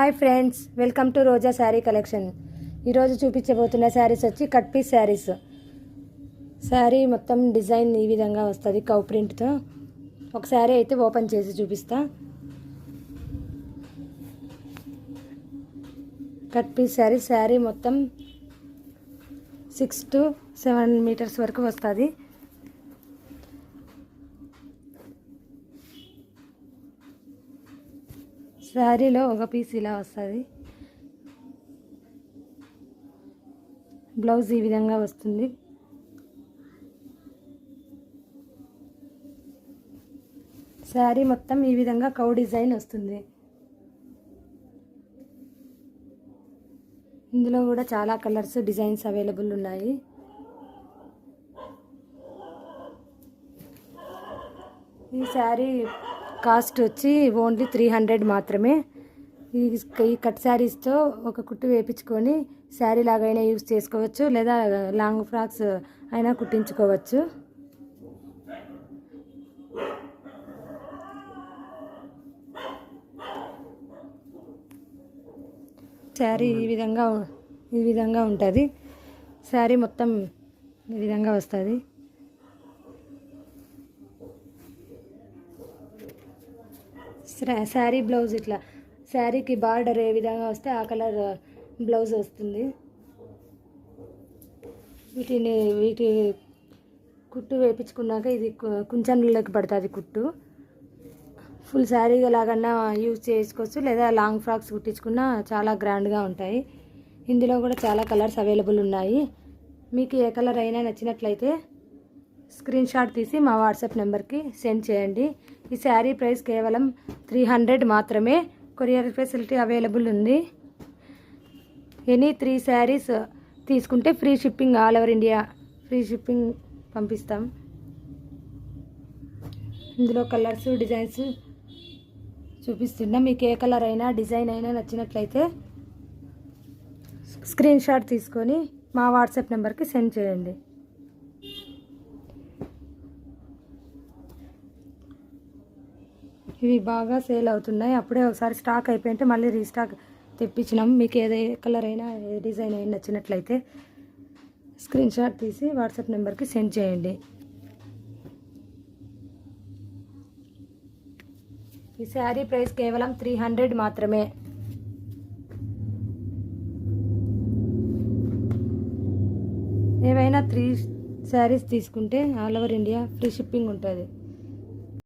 Hi friends, welcome to Roja sari collection. ఈరోజు చూపించబోతున్న శారీస్ వచ్చి cut piece saris. Sari మొత్తం డిజైన్ ఈ విధంగా వస్తుంది కౌ ప్రింట్తో. ఒక శారీ అయితే ఓపెన్ చేసి చూపిస్తా. Cut piece sari. శారీ మొత్తం 6 to 7 మీటర్స్ వరకు వస్తుంది. శారీలో ఒక పీస్ ఇలా వస్తుంది. బ్లౌజ్ ఈ విధంగా వస్తుంది. శారీ మొత్తం ఈ విధంగా కౌ డిజైన్ వస్తుంది. ఇందులో కూడా చాలా కలర్స్ డిజైన్స్ అవైలబుల్ ఉన్నాయి. ఈ శారీ కాస్ట్ వచ్చి ఓన్లీ 300 మాత్రమే. ఈ కట్ శారీస్తో ఒక కుట్టు వేయించుకొని శారీ లాగైనా యూజ్ చేసుకోవచ్చు, లేదా లాంగ్ ఫ్రాక్స్ అయినా కుట్టించుకోవచ్చు. శారీ ఈ విధంగా ఉంటుంది. శారీ మొత్తం ఈ విధంగా వస్తుంది. శారీ బ్లౌజ్ ఇట్లా శారీకి బార్డర్ ఏ విధంగా వస్తే ఆ కలర్ బ్లౌజ్ వస్తుంది. వీటి కుట్టు వేయించుకున్నాక ఇది కుంచన్లోకి పడుతుంది కుట్టు. ఫుల్ శారీ లాగన్నా యూజ్ చేసుకోవచ్చు, లేదా లాంగ్ ఫ్రాక్స్ కుట్టించుకున్నా చాలా గ్రాండ్గా ఉంటాయి. ఇందులో కూడా చాలా కలర్స్ అవైలబుల్ ఉన్నాయి. మీకు ఏ కలర్ అయినా నచ్చినట్లయితే స్క్రీన్ షాట్ తీసి మా వాట్సాప్ నెంబర్కి సెండ్ చేయండి. ఈ శారీ ప్రైస్ కేవలం 300 మాత్రమే. కొరియర్ ఫెసిలిటీ అవైలబుల్ ఉంది. ఎనీ 3 శారీస్ తీసుకుంటే free shipping, all over India free shipping పంపిస్తాం. ఇందులో కలర్స్ డిజైన్స్ చూపిస్తున్నా. మీకు ఏ కలర్ అయినా డిజైన్ అయినా నచ్చినట్లయితే స్క్రీన్ షాట్ తీసుకొని మా వాట్సాప్ నెంబర్కి సెండ్ చేయండి. ఇవి బాగా సేల్ అవుతున్నాయి. అప్పుడే ఒకసారి స్టాక్ అయిపోయింటే మళ్ళీ రీస్టాక్ తెప్పించినాం. మీకు ఏదే కలర్ అయినా ఏ డిజైన్ అయినా నచ్చినట్లయితే స్క్రీన్ షాట్ తీసి వాట్సాప్ నెంబర్కి సెండ్ చేయండి. ఈ శారీ ప్రైస్ కేవలం 300 మాత్రమే. ఏవైనా 3 శారీస్ తీసుకుంటే all over India free shipping ఉంటుంది.